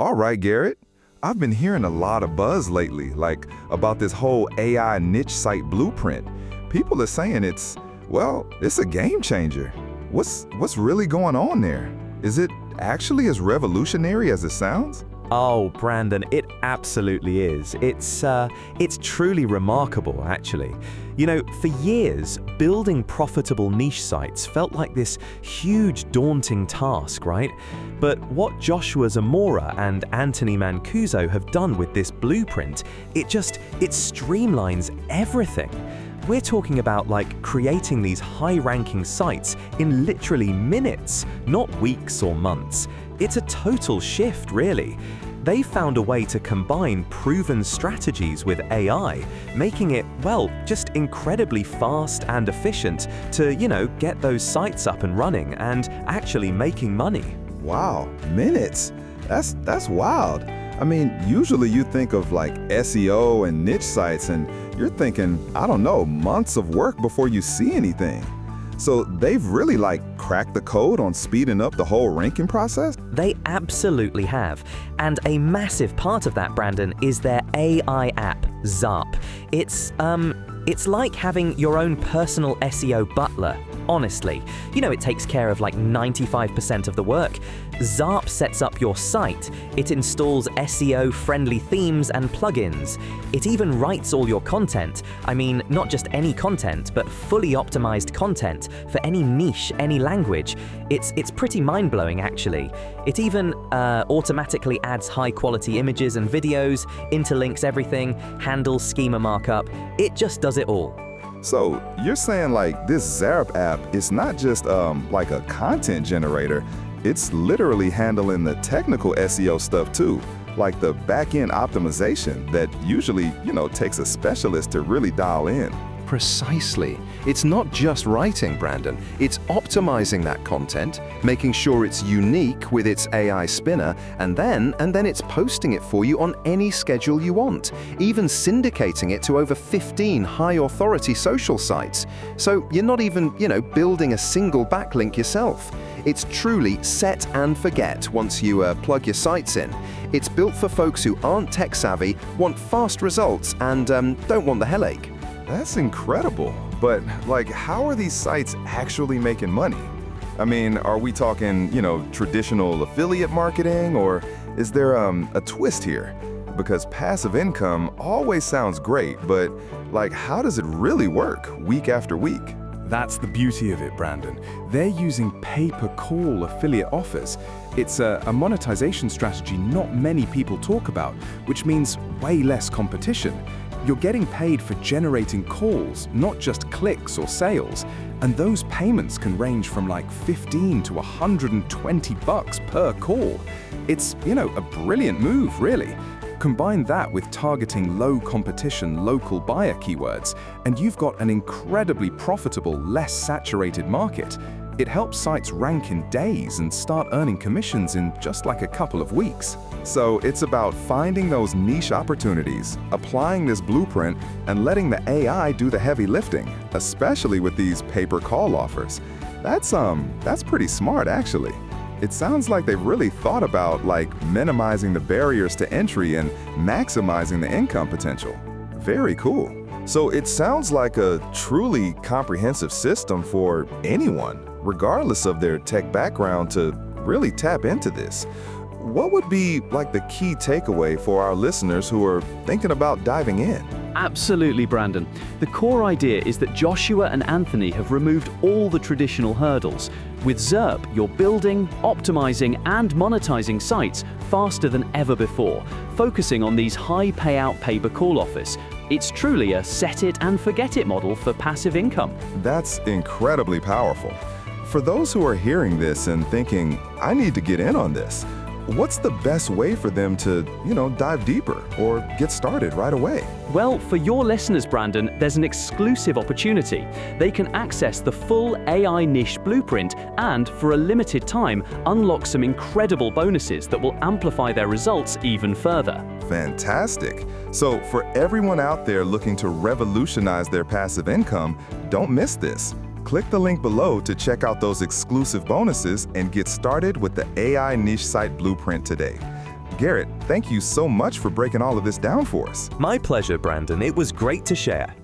All right, Garrett. I've been hearing a lot of buzz lately, like about this whole AI niche site blueprint. People are saying it's a game changer. What's really going on there? Is it actually as revolutionary as it sounds? Oh, Brandon, it absolutely is. It's truly remarkable, actually. You know, for years, building profitable niche sites felt like this huge, daunting task, right? But what Joshua Zamora and Anthony Mancuso have done with this blueprint, it streamlines everything. We're talking about creating these high-ranking sites in literally minutes, not weeks or months. It's a total shift, really. They found a way to combine proven strategies with AI, making it, just incredibly fast and efficient to, get those sites up and running and actually making money. Wow, minutes. That's wild. I mean, usually you think of SEO and niche sites and you're thinking, I don't know, months of work before you see anything. So they've really cracked the code on speeding up the whole ranking process? They absolutely have. And a massive part of that, Brandon, is their AI app, ZARP. It's like having your own personal SEO butler. Honestly, it takes care of 95% of the work. ZARP sets up your site. It installs SEO-friendly themes and plugins. It even writes all your content. I mean, not just any content, but fully optimized content for any niche, any language. It's pretty mind-blowing, actually. It even automatically adds high-quality images and videos, interlinks everything, handles schema markup. It just does it all. So you're saying this ZARP app is not just a content generator, it's literally handling the technical SEO stuff too, like the back-end optimization that usually, takes a specialist to really dial in. Precisely. It's not just writing, Brandon. It's optimizing that content, making sure it's unique with its AI spinner, and then it's posting it for you on any schedule you want, even syndicating it to over 15 high-authority social sites. So you're not even, building a single backlink yourself. It's truly set and forget once you plug your sites in. It's built for folks who aren't tech-savvy, want fast results, and don't want the headache. That's incredible. But how are these sites actually making money? I mean, are we talking, traditional affiliate marketing, or is there a twist here? Because passive income always sounds great, but how does it really work week after week? That's the beauty of it, Brandon. They're using pay-per-call affiliate offers. It's a monetization strategy not many people talk about, which means way less competition. You're getting paid for generating calls, not just clicks or sales. And those payments can range from $15 to $120 per call. It's, a brilliant move, really. Combine that with targeting low competition local buyer keywords, and you've got an incredibly profitable, less saturated market. It helps sites rank in days and start earning commissions in just a couple of weeks. So it's about finding those niche opportunities, applying this blueprint, and letting the AI do the heavy lifting, especially with these pay-per-call offers. That's pretty smart, actually. It sounds like they've really thought about minimizing the barriers to entry and maximizing the income potential. Very cool. So it sounds like a truly comprehensive system for anyone, regardless of their tech background, to really tap into this. What would be the key takeaway for our listeners who are thinking about diving in? Absolutely, Brandon. The core idea is that Joshua and Anthony have removed all the traditional hurdles. With ZARP, you're building, optimizing, and monetizing sites faster than ever before, focusing on these high payout pay-per-call offers. It's truly a set-it-and-forget-it model for passive income. That's incredibly powerful. For those who are hearing this and thinking, I need to get in on this, what's the best way for them to, dive deeper or get started right away? Well, for your listeners, Brandon, there's an exclusive opportunity. They can access the full AI niche blueprint and, for a limited time, unlock some incredible bonuses that will amplify their results even further. Fantastic. So for everyone out there looking to revolutionize their passive income, don't miss this. Click the link below to check out those exclusive bonuses and get started with the AI Niche Site Blueprint today. Garrett, thank you so much for breaking all of this down for us. My pleasure, Brandon. It was great to share.